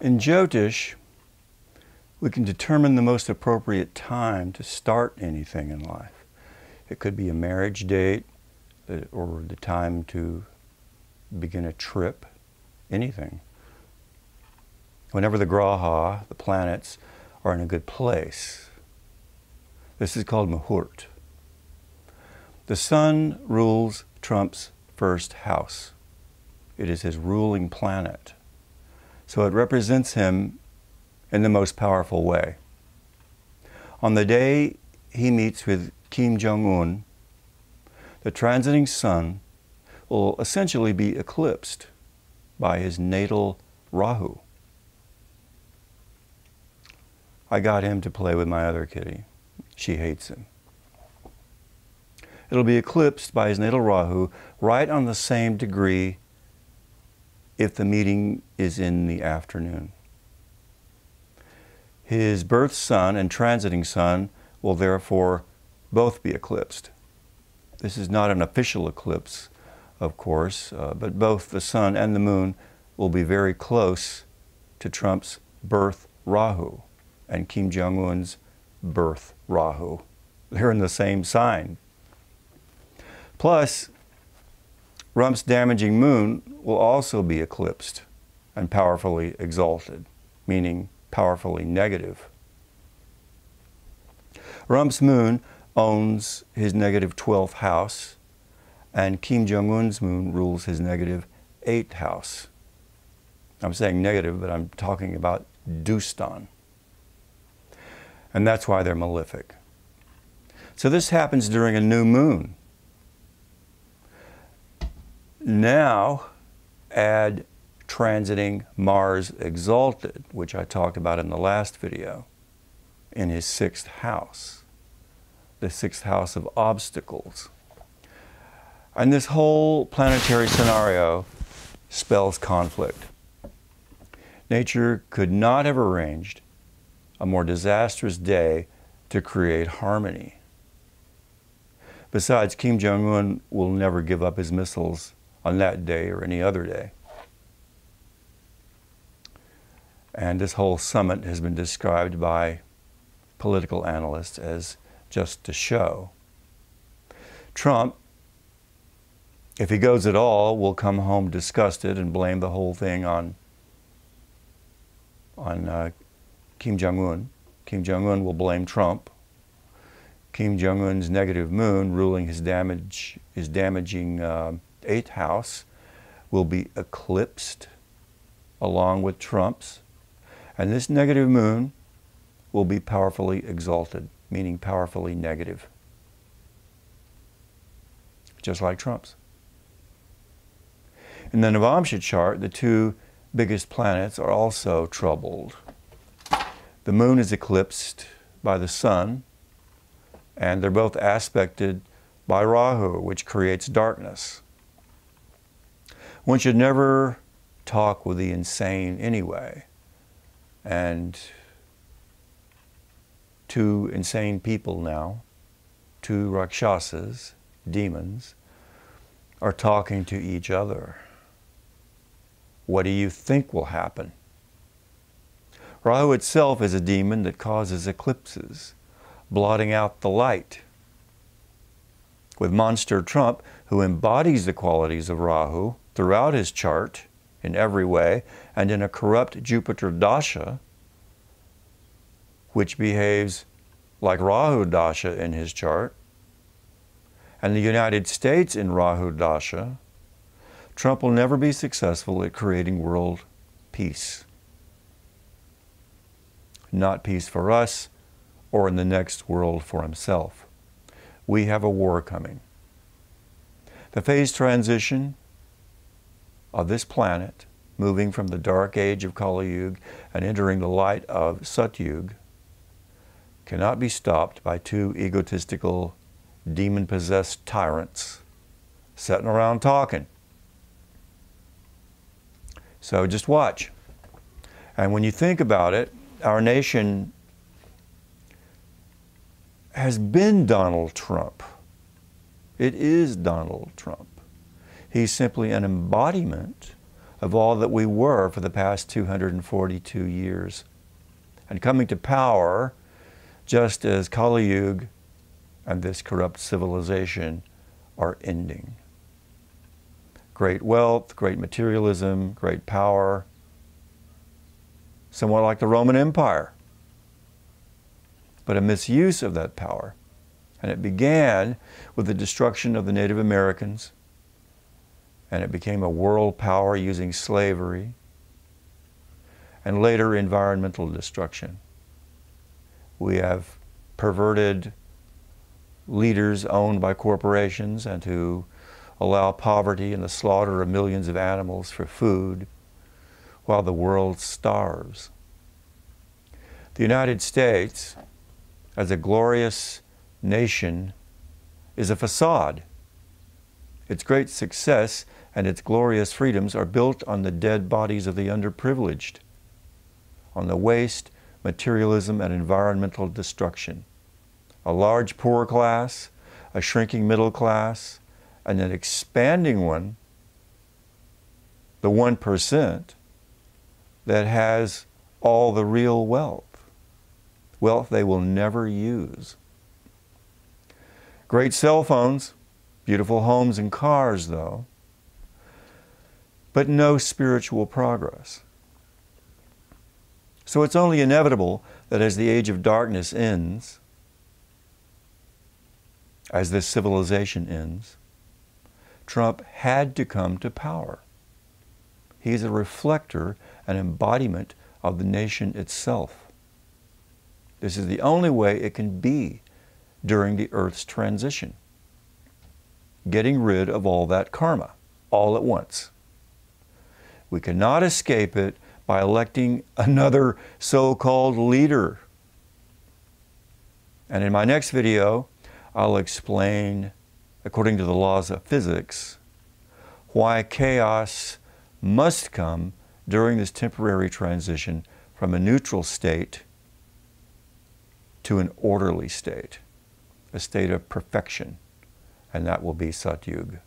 In Jyotish, we can determine the most appropriate time to start anything in life. It could be a marriage date or the time to begin a trip, anything. Whenever the graha, the planets, are in a good place. This is called muhurt. The sun rules Trump's first house. It is his ruling planet. So it represents him in the most powerful way. On the day he meets with Kim Jong-un, the transiting sun will essentially be eclipsed by his natal Rahu. I got him to play with my other kitty. She hates him. It'll be eclipsed by his natal Rahu right on the same degree if the meeting is in the afternoon. His birth sun and transiting sun will therefore both be eclipsed. This is not an official eclipse, of course, but both the sun and the moon will be very close to Trump's birth Rahu and Kim Jong-un's birth Rahu. They're in the same sign. Plus, Trump's damaging moon will also be eclipsed and powerfully exalted, meaning powerfully negative. Trump's moon owns his negative 12th house, and Kim Jong-un's moon rules his negative 8th house. I'm saying negative, but I'm talking about Dustan. And that's why they're malefic. So this happens during a new moon. Now, add transiting Mars exalted, which I talked about in the last video, in his 6th house, the 6th house of obstacles. And this whole planetary scenario spells conflict. Nature could not have arranged a more disastrous day to create harmony. Besides, Kim Jong-un will never give up his missiles on that day or any other day. And this whole summit has been described by political analysts as just a show. Trump, if he goes at all, will come home disgusted and blame the whole thing on Kim Jong-un. Kim Jong-un will blame Trump. Kim Jong-un's negative moon, ruling his damaging 8th house, will be eclipsed along with Trump's. And this negative moon will be powerfully exalted, meaning powerfully negative, just like Trump's. In the Navamsha chart, the two biggest planets are also troubled. The moon is eclipsed by the sun, and they're both aspected by Rahu, which creates darkness. One should never talk with the insane anyway. And two insane people now, two Rakshasas, demons, are talking to each other. What do you think will happen? Rahu itself is a demon that causes eclipses, blotting out the light. With monster Trump, who embodies the qualities of Rahu throughout his chart in every way, and in a corrupt Jupiter Dasha, which behaves like Rahu Dasha in his chart, and the United States in Rahu Dasha, Trump will never be successful at creating world peace. Not peace for us, or in the next world for himself. We have a war coming. The phase transition of this planet, moving from the dark age of Kali Yuga and entering the light of Satyuga, cannot be stopped by two egotistical, demon-possessed tyrants sitting around talking. So just watch. And when you think about it, our nation has been Donald Trump. It is Donald Trump. He's simply an embodiment of all that we were for the past 242 years, and coming to power just as Kali Yuga and this corrupt civilization are ending. Great wealth, great materialism, great power, somewhat like the Roman Empire, but a misuse of that power. And it began with the destruction of the Native Americans, and it became a world power using slavery, and later environmental destruction. We have perverted leaders owned by corporations and who allow poverty and the slaughter of millions of animals for food while the world starves. The United States, as a glorious nation, is a facade. Its great success and its glorious freedoms are built on the dead bodies of the underprivileged, on the waste, materialism, and environmental destruction. A large poor class, a shrinking middle class, and an expanding one, the 1%, that has all the real wealth. Wealth they will never use. Great cell phones, beautiful homes and cars, though, but no spiritual progress. So it's only inevitable that as the age of darkness ends, as this civilization ends, Trump had to come to power. He's a reflector, an embodiment of the nation itself. This is the only way it can be during the Earth's transition. Getting rid of all that karma, all at once. We cannot escape it by electing another so-called leader. And in my next video, I'll explain, according to the laws of physics, why chaos must come during this temporary transition from a neutral state to an orderly state, a state of perfection, and that will be Satyuga.